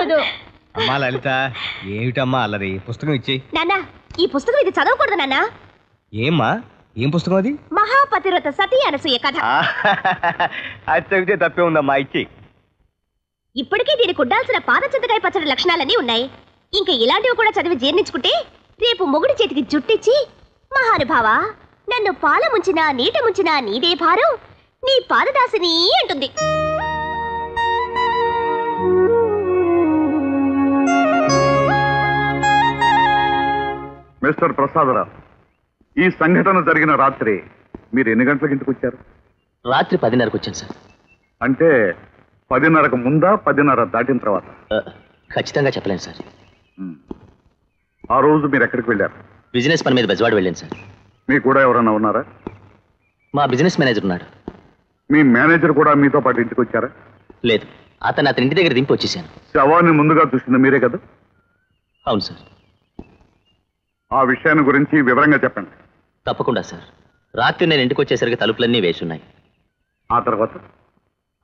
కాదు. అమ్మా లలిత, ఏమిటమ్మా అల్లరి? పుస్తకం ఇచ్చేయి. నాన్న, ఈ పుస్తకం ఇది చదవకూడదు నాన్న. ఏమ్మా, ఏం పుస్తకం అది? మహాపతివ్రత సతీ అనసూయ కథ. అది చదివితే తప్పే ఉందమ్మా, ఇచ్చేయి. ఇప్పటికీ దీనికి ఉండాల్సిన పాత చింతకాయ పచ్చడి లక్షణాలన్నీ ఉన్నాయి. ఇంకా ఇలాంటివి కూడా చదివి జీర్ణించుకుంటే రేపు మొగుడి చేతికి జుట్టిచ్చి, మహానుభావా, నన్ను పాల ముంచినా నీట ముంచినా నీదే భారం, నీ పాదదాసిని అంటుంది. మిస్టర్ ప్రసాదరావు, ఈ సంఘటన జరిగిన రాత్రి మీరు ఎన్ని గంటలకు ఇంటికి వచ్చారు? రాత్రి 10:30కు వచ్చాను సార్. అంటే 10:30కు ముందా, 10:30 దాటిన తర్వాత? ఖచ్చితంగా చెప్పలేను సార్. ఆ రోజు మీరు ఎక్కడికి వెళ్ళారు? బిజినెస్ పని మీద బెజవాడ వెళ్ళాను సార్. మీకు కూడా ఎవరన్నా ఉన్నారా? మా బిజినెస్ మేనేజర్ ఉన్నాడు. మీ మేనేజర్ కూడా మీతో పాటు ఇంటికి వచ్చారా? లేదు, అతను ఇంటి దగ్గర దింపి వచ్చేసాను. శవాన్ని ముందుగా చూసింది మీరే కదా? అవును సార్. ఆ విషయాన్ని గురించి వివరంగా చెప్పండి. తప్పకుండా సార్. రాత్రి నేను ఇంటికి వచ్చేసరికి తలుపులన్నీ వేసున్నాయి. ఆ తర్వాత?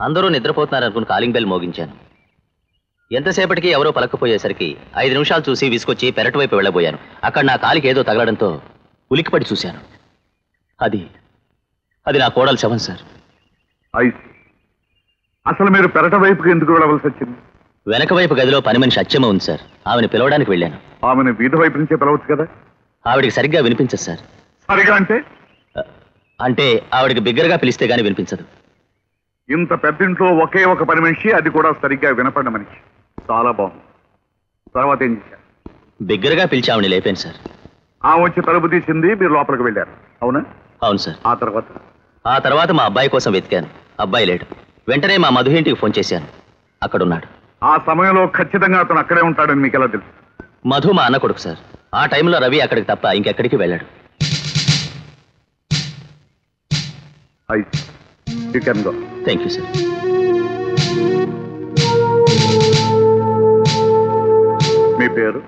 అందరూ నిద్రపోతున్నారు అనుకుని కాలింగ్ బెల్ మోగించాను. ఎంతసేపటికి ఎవరో పలకపోయేసరికి 5 నిమిషాలు చూసి విసుకొచ్చి పెరటి వైపు వెళ్ళబోయాను. అక్కడ నా కాలికి ఏదో తగలడంతో ఉలిక్కిపడి చూశాను. అది నా కోడలు శవం సార్. అసలు మీరు పెరట వైపుకి ఎందుకు వెళ్ళవలసి వచ్చింది? వెనక వైపు గదిలో పని మనిషి అచ్చమ్మ ఉంది సార్. ఆమెను పిలవడానికి వెళ్ళాను. ఆమెను వీధి వైపు నుంచే పిలవచ్చు కదా? ఆవిడికి సరిగ్గా వినిపించదు సార్. సరిగా అంటే ఆవిడికి బిగ్గరగా పిలిస్తే గానీ వినిపించదు. ఇంత పెద్ద ఇంట్లో ఒకే ఒక పని మనిషి, అది కూడా సరిగ్గా వినపడిన మనిషి. చాలా బాగుంది. తర్వాత ఏం చేశారు? బిగ్గరగా పిలిచి ఆవిడని లేపాను సార్. ఆమె వచ్చి తలుపు తీసింది, మీరు లోపలికి వెళ్ళారు, అవునా? అవును సార్. ఆ తర్వాత మా అబ్బాయి కోసం వెతికాను. అబ్బాయి లేడు. వెంటనే మా మధు ఇంటికి ఫోన్ చేశాను. అక్కడున్నాడు. ఆ సమయంలో ఖచ్చితంగా అతను అక్కడే ఉంటాడని మీకు ఎలా తెలుసు? మధు మా అన్న కొడుకు సార్. ఆ టైంలో రవి అక్కడికి తప్ప ఇంకెక్కడికి వెళ్ళాడు. Thank you sir. మీ పేరు?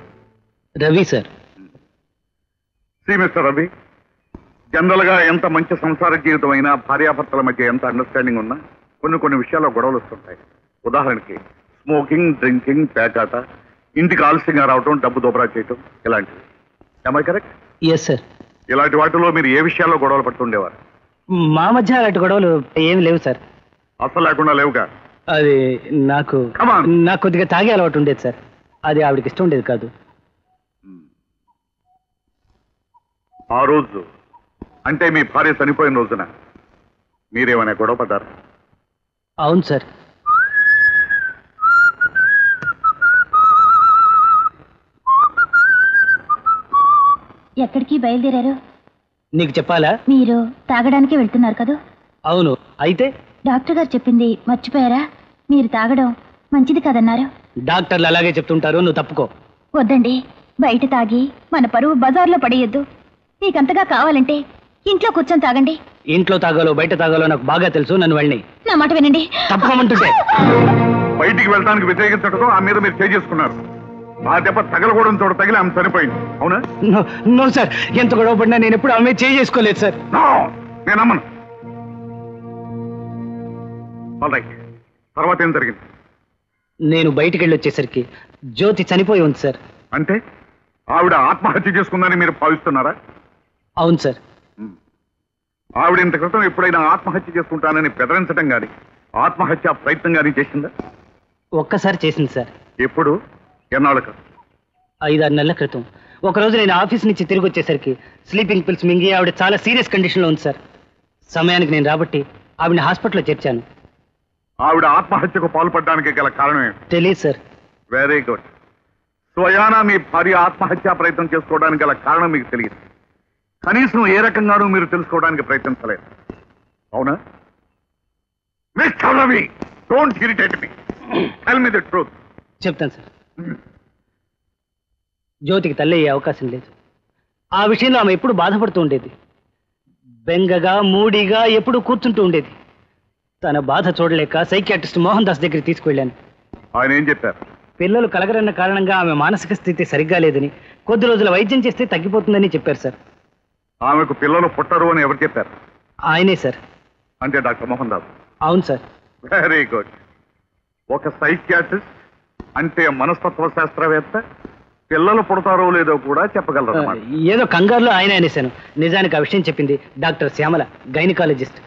Ravi sir. Mister Ravi, general గా ఎంత మంచి సంసార జీవితం అయినా, భార్యాభర్తల మధ్య ఎంత అండర్స్టాండింగ్ ఉన్నా కొన్ని విషయాల్లో గొడవలు వస్తుంటాయి. ఉదాహరణకి స్మోకింగ్, డ్రింకింగ్, పేకాట, ఇంటికి ఆలస్యంగా రావటం, డబ్బు దోబరా చేయటం, ఇలాంటివి. Am I correct? Yes sir. ఇలాంటి వాటిలో మీరు ఏ విషయాల్లో గొడవలు పడుతుండేవారు? మా మధ్య అలాంటి గొడవలు ఏమి లేవు సార్. అసలు లేకుండా లేవుగా? అది నాకు కొద్దిగా తాగే అలవాటు ఉండేది సార్. అది ఆవిడకి ఇష్టం ఉండేది కాదు. ఆ రోజు అంటే మీ భార్య చనిపోయిన రోజున మీరేమైనా గొడవ పడ్డారు? అవును సార్. ఎక్కడికి బయలుదేరారు? నీకు చెప్పాలా? మీరు తాగడానికి వెళ్తున్నారు కదా? అవును. అయితే డాక్టర్ గారు చెప్పింది మర్చిపోయారా? మీరు తాగడం మంచిది కదన్నారు. డాక్టర్లు అలాగే చెప్తుంటారు, నువ్వు తప్పుకో. వద్దండి, బయట తాగి మన పరువు బజార్లో పడేయొద్దు. నీకంతగా కావాలంటే ఇంట్లో కూర్చొని తాగండి. ఇంట్లో తాగాలో బయట తాగాలో నాకు బాగా తెలుసు. నన్ను వెళ్ళి నా మాట వినండి. తప్పుకోమంటుంటే బయటికి వెళ్ళడానికి వ్యతిరేకించడంతో ఆ మీద మీరు చేసుకున్నారు. ఆ దెబ్బ తగలకూడని చోట తగిలి ఆమె చనిపోయింది, అవునా? నో సార్, ఎంత గొడవ పడినా నేను ఎప్పుడు ఆమె చేసుకోలేదు సార్. నేను నమ్మను. తర్వాత ఏం జరిగింది? నేను బయటికి వెళ్ళి వచ్చేసరికి జ్యోతి చనిపోయి ఉంది సార్. అంటే ఆవిడ ఆత్మహత్య చేసుకుందని మీరు భావిస్తున్నారా? అవును సార్. ఆవిడ ఇంత క్రితం ఎప్పుడైనా ఆత్మహత్య చేసుకుంటానని బెదిరించడం గాని, ఆత్మహత్య ప్రయత్నం గాని చేసిందా? ఒక్కసారి చేసింది సార్. ఎప్పుడు? ఎన్నాళ్ళకు? 5-6 నెలల క్రితం. ఒకరోజు నేను ఆఫీస్ నుంచి తిరిగి వచ్చేసరికి స్లీపింగ్ పిల్స్ మింగి ఆవిడ చాలా సీరియస్ కండిషన్లో ఉంది సార్. సమయానికి నేను రాబట్టి ఆవిడ హాస్పిటల్లో చేర్చాను. ఆవిడ ఆత్మహత్యకు పాల్పడడానికి గల కారణం తెలియదు సార్. Very good. స్వయానా మీ భార్య ఆత్మహత్యా ప్రయత్నం చేసుకోవడానికి గల కారణం మీకు తెలియదు. కనీసం ఏ రకంగానూ మీరు తెలుసుకోవడానికి ప్రయత్నించలేదు, అవునా? Mister Ravi, don't irritate me. Tell me the truth. చెప్తాను సార్. జ్యోతికి తల్లి అయ్యే అవకాశం లేదు. ఆ విషయంలో ఆమె ఎప్పుడు బాధపడుతూ ఉండేది. బెంగగా మూడిగా ఎప్పుడు కూర్చుంటూ ఉండేది. తన బాధ చూడలేక సైకియాట్రిస్ట్ మోహన్ దాస్ దగ్గరికి తీసుకువెళ్ళాను. ఆయన ఏం చెప్పారు? పిల్లలు కలగరన్న కారణంగా ఆమె మానసిక స్థితి సరిగ్గా లేదని, కొద్ది రోజుల వైద్యం చేస్తే తగ్గిపోతుందని చెప్పారు సార్. ఆమెకు పిల్లలు పుట్టరు అని ఎవరు చెప్పారు? ఆయనే సార్. అంటే డాక్టర్ మోహన్ దాస్? అవును సార్. Very good. ఒక సైకియాట్రిస్ట్ అంటే మనస్తత్వ శాస్త్రవేత్త పిల్లలు పుడతారో లేదో కూడా చెప్పగలరు అన్నమాట. ఏదో కంగారులో ఆయన అనేశాను. నిజానికి ఆ విషయం చెప్పింది డాక్టర్ శ్యామల, గైనకాలజిస్ట్.